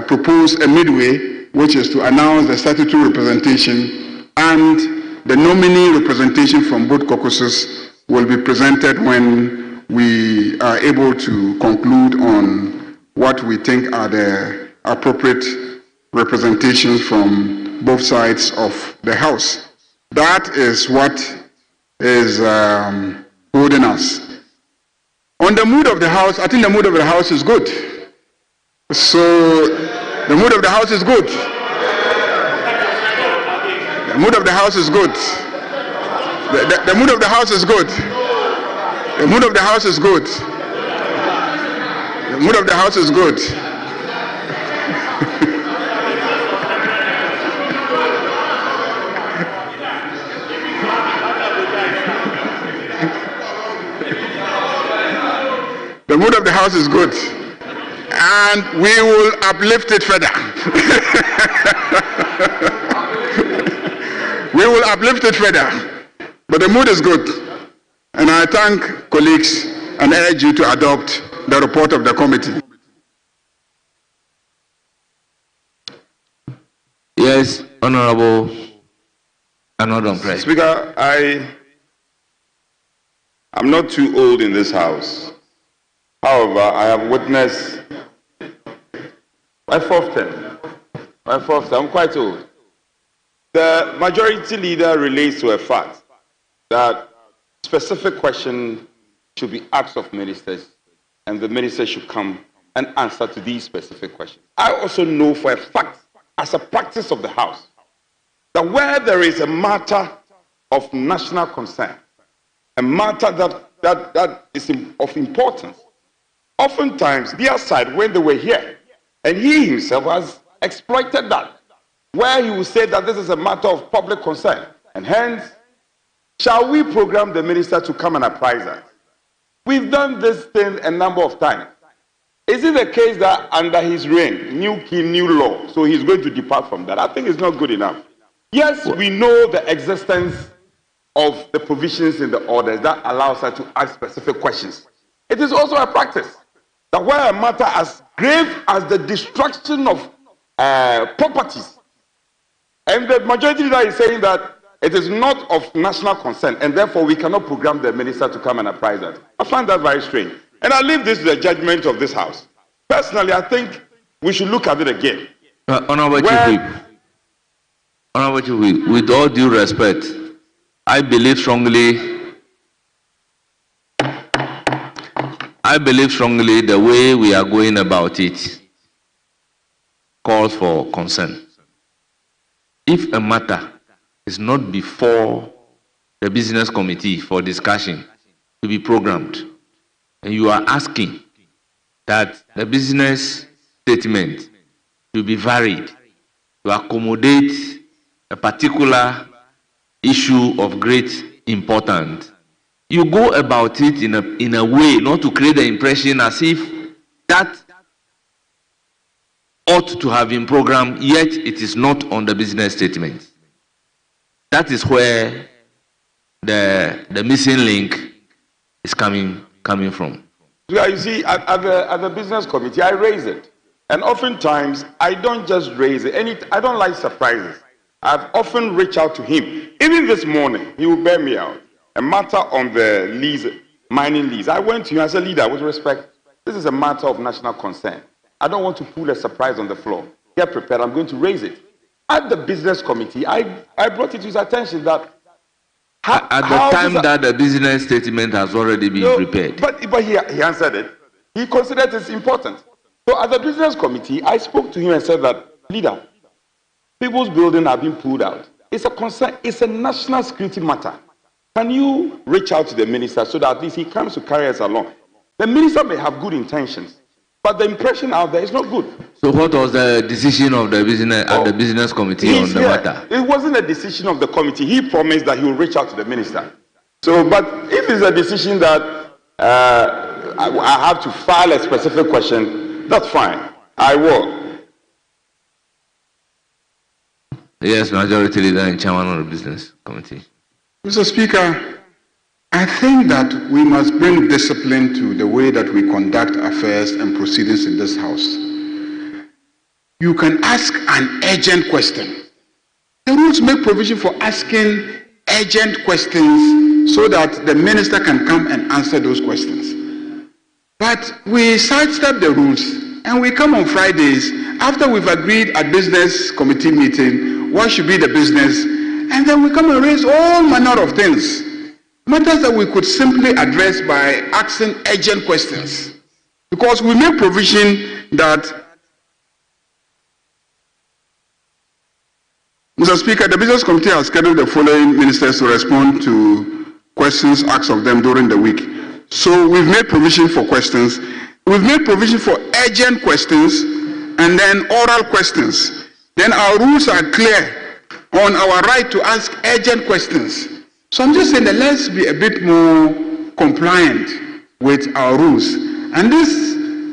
propose a midway, which is to announce the statutory representation, and the nominee representation from both caucuses will be presented when we are able to conclude on what we think are the appropriate representations from both sides of the House. That is what is holding us. On the mood of the House, I think the mood of the House is good. So, the mood of the House is good. The mood of the House is good. The mood of the House is good. The mood of the House is good. The mood of the House is good. The mood of the House is good. And we will uplift it further. We will uplift it further. But the mood is good. And I thank colleagues and urge you to adopt the report of the committee. Yes, Honorable Anodon Press. Speaker, I'm not too old in this House. However, I have witnessed my fourth term. I'm quite old. The majority leader relates to a fact that specific question should be asked of ministers, and the minister should come and answer to these specific questions. I also know for a fact, as a practice of the House, that where there is a matter of national concern, a matter that is of importance, oftentimes their side, when they were here, and he himself has exploited that, where he will say that this is a matter of public concern, and hence, shall we program the minister to come and apprise us? We've done this thing a number of times. Is it the case that under his reign, new king, new law, so he's going to depart from that? I think it's not good enough. Yes, we know the existence of the provisions in the orders that allows us to ask specific questions. It is also a practice that where a matter as grave as the destruction of properties, and the majority leader is saying that it is not of national concern, and therefore we cannot program the minister to come and apprise us. I find that very strange. And I leave this to the judgment of this House. Personally, I think we should look at it again. Honorable Chief Whip, with all due respect, I believe strongly the way we are going about it calls for concern. If a matter is not before the business committee for discussion to be programmed, and you are asking that the business statement to be varied to accommodate a particular issue of great importance, you go about it in a way not to create the impression as if that ought to have been programmed, yet it is not on the business statement. That is where the missing link is coming from. Yeah, you see, at the business committee, I raise it. And oftentimes, I don't just raise it. I don't like surprises. I've often reached out to him. Even this morning, he will bear me out. A matter on the lease, mining lease. I went to him, I said, leader, with respect, this is a matter of national concern. I don't want to pull a surprise on the floor. Get prepared, I'm going to raise it. At the business committee, I brought it to his attention that at the time that the business statement has already been prepared. But he answered it. He considered it important. So at the business committee, I spoke to him and said that, leader, people's buildings are being pulled out. It's a concern, it's a national security matter. Can you reach out to the minister so that at least he comes to carry us along? The minister may have good intentions, but the impression out there is not good. So what was the decision of the business at the business committee on the matter? It wasn't a decision of the committee. He promised that he will reach out to the minister. So, but if it's a decision that I have to file a specific question, that's fine. I will. Yes, Majority Leader and Chairman of the Business Committee. Mr. Speaker, I think that we must bring discipline to the way that we conduct affairs and proceedings in this House. you can ask an urgent question. The rules make provision for asking urgent questions so that the minister can come and answer those questions. But we sidestep the rules and we come on Fridays after we've agreed at business committee meeting what should be the business, and then we come and raise all manner of things, matters that we could simply address by asking urgent questions. Because we make provision that, Mr. Speaker, the business committee has scheduled the following ministers to respond to questions asked of them during the week. So we've made provision for questions. We've made provision for urgent questions and then oral questions. Then our rules are clear on our right to ask urgent questions. So I'm just saying that let's be a bit more compliant with our rules. And this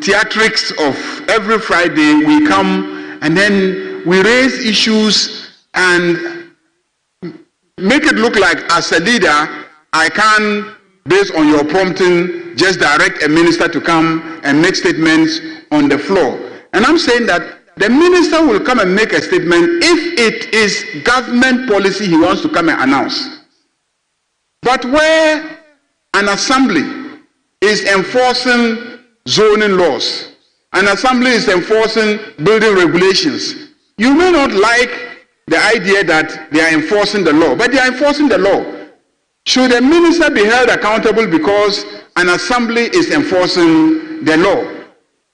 theatrics of every Friday we come and then we raise issues and make it look like as a leader I can, based on your prompting, just direct a minister to come and make statements on the floor. And I'm saying that the minister will come and make a statement if it is government policy he wants to come and announce. But where an assembly is enforcing zoning laws, an assembly is enforcing building regulations, you may not like the idea that they are enforcing the law, but they are enforcing the law. Should a minister be held accountable because an assembly is enforcing the law?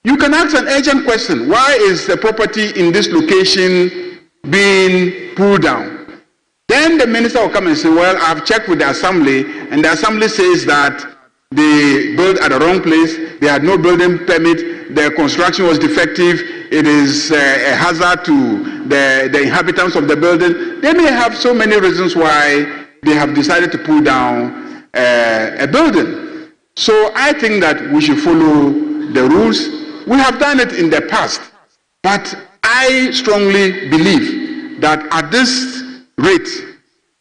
You can ask an urgent question. Why is the property in this location being pulled down? Then the minister will come and say, well, I've checked with the assembly, and the assembly says that they built at the wrong place, they had no building permit, the construction was defective, it is a hazard to the inhabitants of the building. They may have so many reasons why they have decided to pull down a building. So I think that we should follow the rules. We have done it in the past, but I strongly believe that at this rate,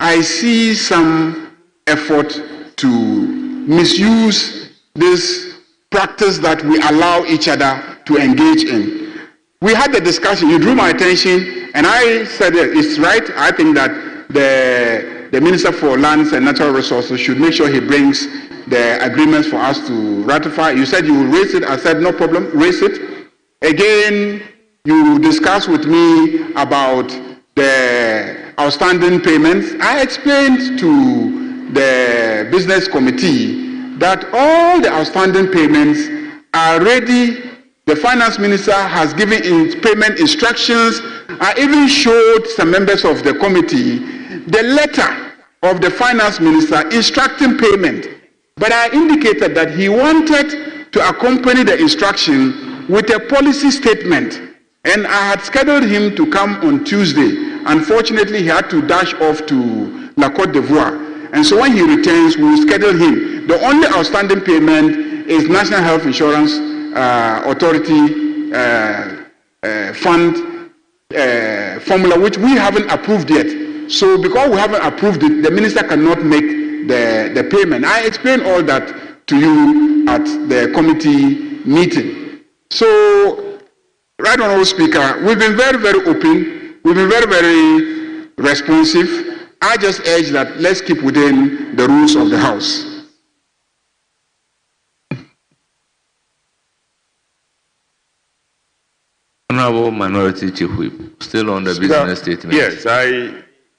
I see some effort to misuse this practice that we allow each other to engage in. We had the discussion, you drew my attention, and I said it's right. I think that the Minister for Lands and Natural Resources should make sure he brings the agreements for us to ratify. You said you will raise it. I said no problem, raise it. Again, you discussed with me about the outstanding payments. I explained to the business committee that all the outstanding payments are ready. The finance minister has given payment instructions. I even showed some members of the committee the letter of the finance minister instructing payment. But I indicated that he wanted to accompany the instruction with a policy statement. And I had scheduled him to come on Tuesday. Unfortunately, he had to dash off to La Côte d'Ivoire. And so when he returns, we will schedule him. The only outstanding payment is National Health Insurance Authority Fund formula, which we haven't approved yet. So because we haven't approved it, the minister cannot make the payment. I explained all that to you at the committee meeting. So, right honorable Speaker, we've been very, very open. We've been very, very responsive. I just urge that let's keep within the rules of the House. Honorable Minority Chief Whip, still on the business statement. Yes,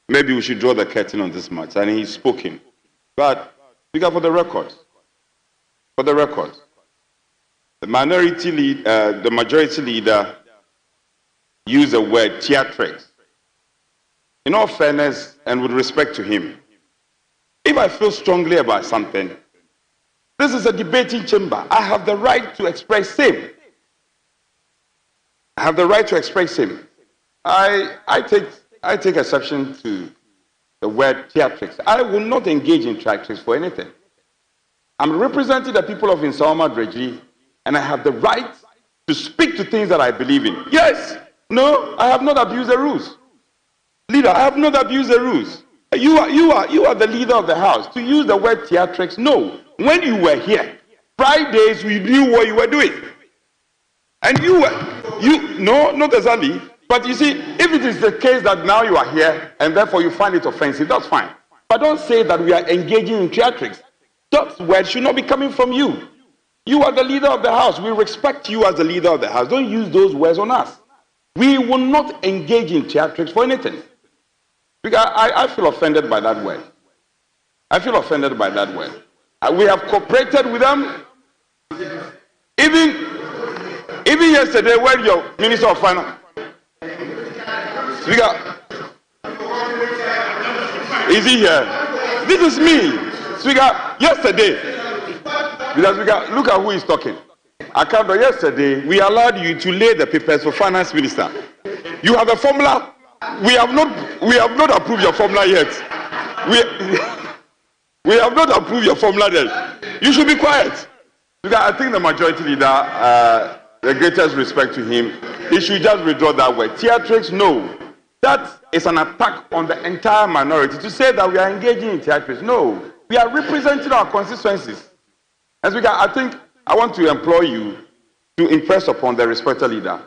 maybe we should draw the curtain on this matter, and he's spoken. But, Speaker, for the record, the majority leader used the word theatrics. In all fairness and with respect to him, if I feel strongly about something, this is a debating chamber. I have the right to express same. I have the right to express him. I take exception to the word theatrics. I will not engage in theatrics for anything. I'm representing the people of Insaoma Dreji, and I have the right to speak to things that I believe in. Yes, no, I have not abused the rules. Leader, I have not abused the rules. You are the leader of the House. To use the word theatrics, no. When you were here, Fridays, we knew what you were doing. And no, not exactly. But you see, if it is the case that now you are here and therefore you find it offensive, that's fine. But don't say that we are engaging in theatrics. That word should not be coming from you. You are the leader of the house. We respect you as the leader of the house. Don't use those words on us. We will not engage in theatrics for anything. Because I feel offended by that word. I feel offended by that word. We have cooperated with them. Even yesterday, when your Minister of Finance, Speaker, is he here? This is me, Speaker. Yesterday, because Speaker, look at who is talking. Akando, yesterday we allowed you to lay the papers for Finance Minister. You have a formula. We have not approved your formula yet. We have not approved your formula yet. You should be quiet. Because I think the majority leader, the greatest respect to him, he should just withdraw that word. Theatrics, no. That is an attack on the entire minority. To say that we are engaging in theatrics, no. We are representing our constituencies. And Speaker, I think I want to implore you to impress upon the respected leader.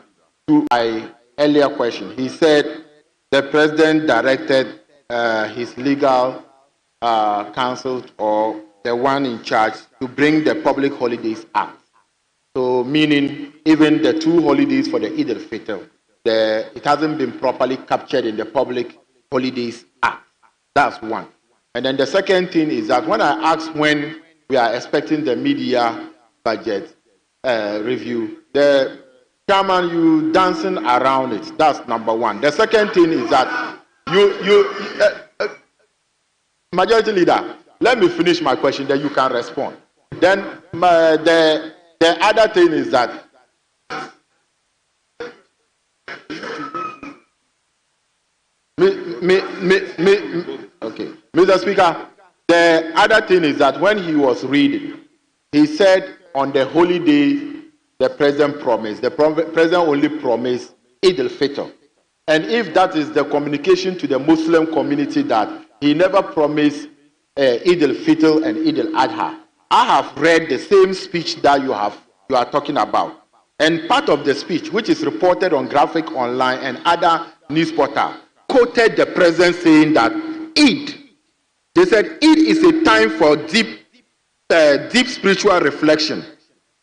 To my earlier question, he said the president directed his legal counsel or the one in charge to bring the Public Holidays Act. So meaning even the 2 holidays for the Eid al-Fitr, it hasn't been properly captured in the Public Holidays Act. That's one. And then the second thing is that when I asked when we are expecting the media budget review, the chairman, you dancing around it. That's number one. The second thing is that majority leader, let me finish my question, then you can respond. Then the other thing is that okay, Mr. Speaker, the other thing is that when he was reading, he said on the holy day the president promised. The president only promised Eid al-Fitr. And if that is the communication to the Muslim community that he never promised Eid al-Fitr and Eid al-Adha, I have read the same speech that you are talking about. And part of the speech, which is reported on Graphic Online and other news portals, quoted the president saying that Eid, they said Eid is a time for deep spiritual reflection,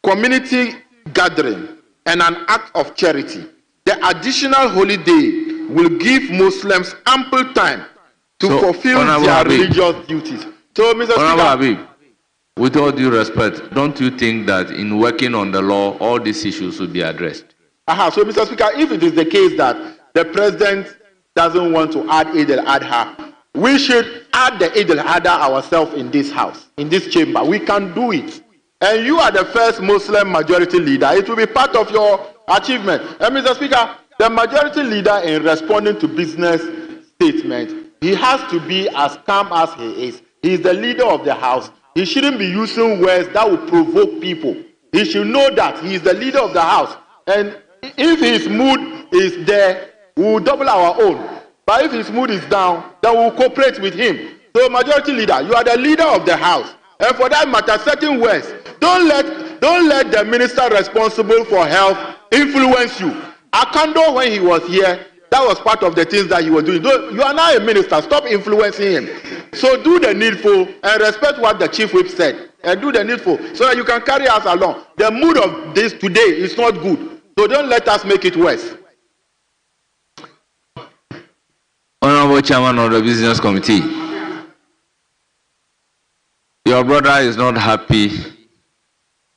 community gathering, and an act of charity. The additional holiday will give Muslims ample time to fulfill their religious duties. So, Mr. Speaker, with all due respect, don't you think that in working on the law, all these issues should be addressed? So, Mr. Speaker, if it is the case that the president doesn't want to add Eid al-Adha, we should add the Eid al-Adha ourselves in this house, in this chamber. We can do it. And you are the first Muslim majority leader. It will be part of your achievement. And Mr. Speaker, the majority leader in responding to business statements, he has to be as calm as he is. He is the leader of the house. He shouldn't be using words that will provoke people. He should know that he is the leader of the house. And if his mood is there, we will double our own. But if his mood is down, then we will cooperate with him. So, majority leader, you are the leader of the house. And for that matter, certain words, don't let the minister responsible for health influence you. Akando, when he was here, that was part of the things that he was doing. You are now a minister. Stop influencing him. So do the needful and respect what the chief whip said. And do the needful so that you can carry us along. The mood of this today is not good. So don't let us make it worse. Honorable Chairman of the Business Committee, your brother is not happy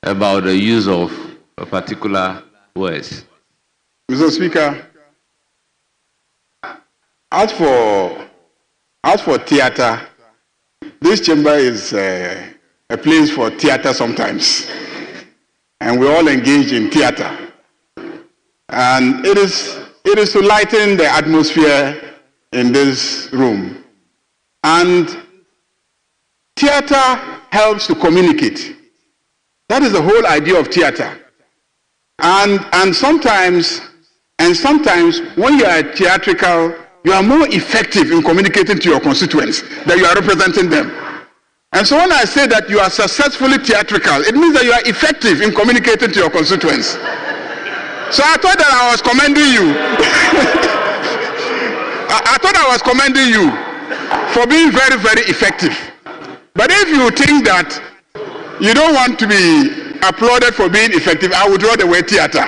about the use of a particular words. Mr. Speaker, as for theater, this chamber is a place for theater sometimes. And we all engage in theater. And it is to lighten the atmosphere in this room. And theater helps to communicate. That is the whole idea of theater. And sometimes when you are theatrical, you are more effective in communicating to your constituents that you are representing them. And so when I say that you are successfully theatrical, it means that you are effective in communicating to your constituents. So I thought that I was commending you. I thought I was commending you for being very, very effective. But if you think that you don't want to be applauded for being effective, I would draw the word theater.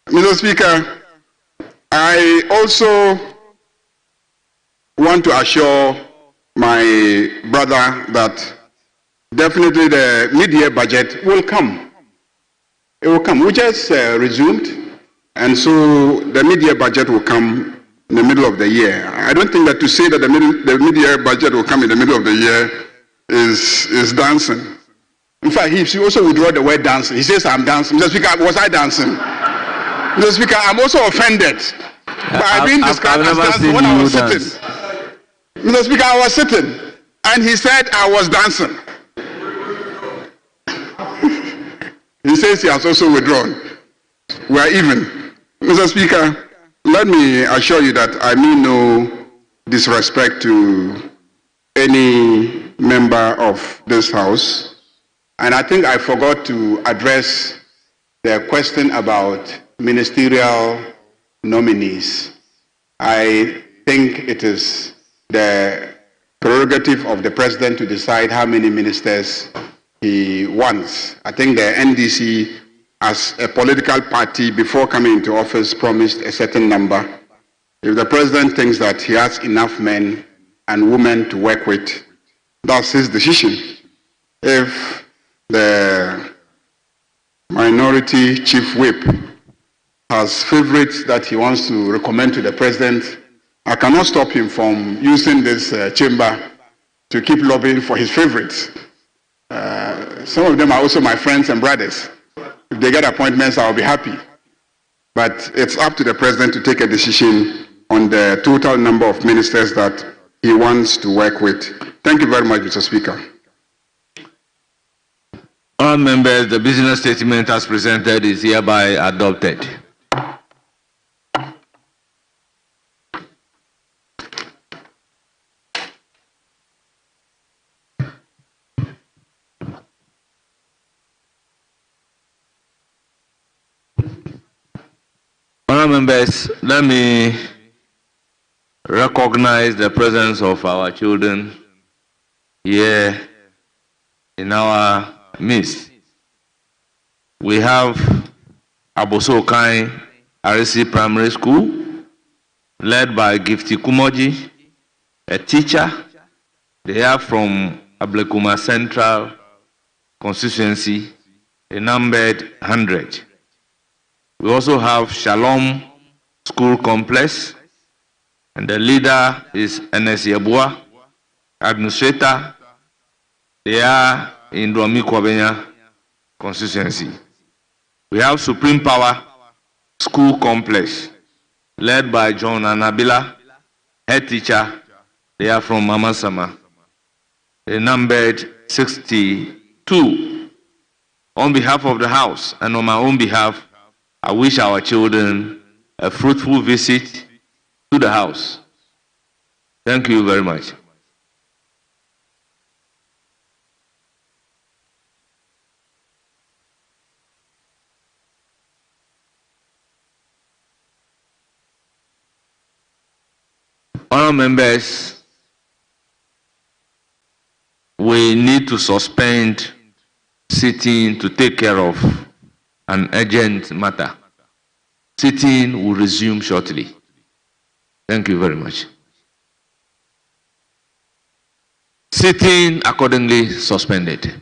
Mr. Speaker, I also want to assure my brother that definitely the mid-year budget will come. It will come. We just resumed, and so the mid-year budget will come in the middle of the year. I don't think that to say that the mid-year budget will come in the middle of the year is dancing. In fact, he also withdraw the word dancing. He says, I'm dancing. Mr. Speaker, was I dancing? Mr. Speaker, I'm also offended by being described as dancing when I was sitting. Mr. Speaker, I was sitting, and he said I was dancing. He says he has also withdrawn. We are even. Mr. Speaker, let me assure you that I mean no disrespect to any member of this House. And I think I forgot to address the question about ministerial nominees. I think it is the prerogative of the president to decide how many ministers he wants. I think the NDC, as a political party, before coming into office, promised a certain number. If the president thinks that he has enough men and women to work with, that's his decision. If the minority chief whip has favorites that he wants to recommend to the president, I cannot stop him from using this chamber to keep lobbying for his favorites. Some of them are also my friends and brothers. If they get appointments, I'll be happy. But it's up to the president to take a decision on the total number of ministers that he wants to work with. Thank you very much, Mr. Speaker. All members, the business statement as presented is hereby adopted. Honourable members, let me recognize the presence of our children here in our midst. We have Aboso Okai RC Primary School, led by Gifty Kumoji, a teacher. They are from Ablekuma Central constituency, a numbered 100. We also have Shalom School Complex, and the leader is Enes Yabua, administrator. They are in Dwami Kwabenya constituency. We have Supreme Power School Complex, led by John Anabila, head teacher. They are from Mamasama. They numbered 62. On behalf of the House and on my own behalf, I wish our children a fruitful visit to the House. Thank you very much. Honourable members, we need to suspend sitting to take care of an urgent matter. Sitting will resume shortly. Thank you very much. Sitting accordingly suspended.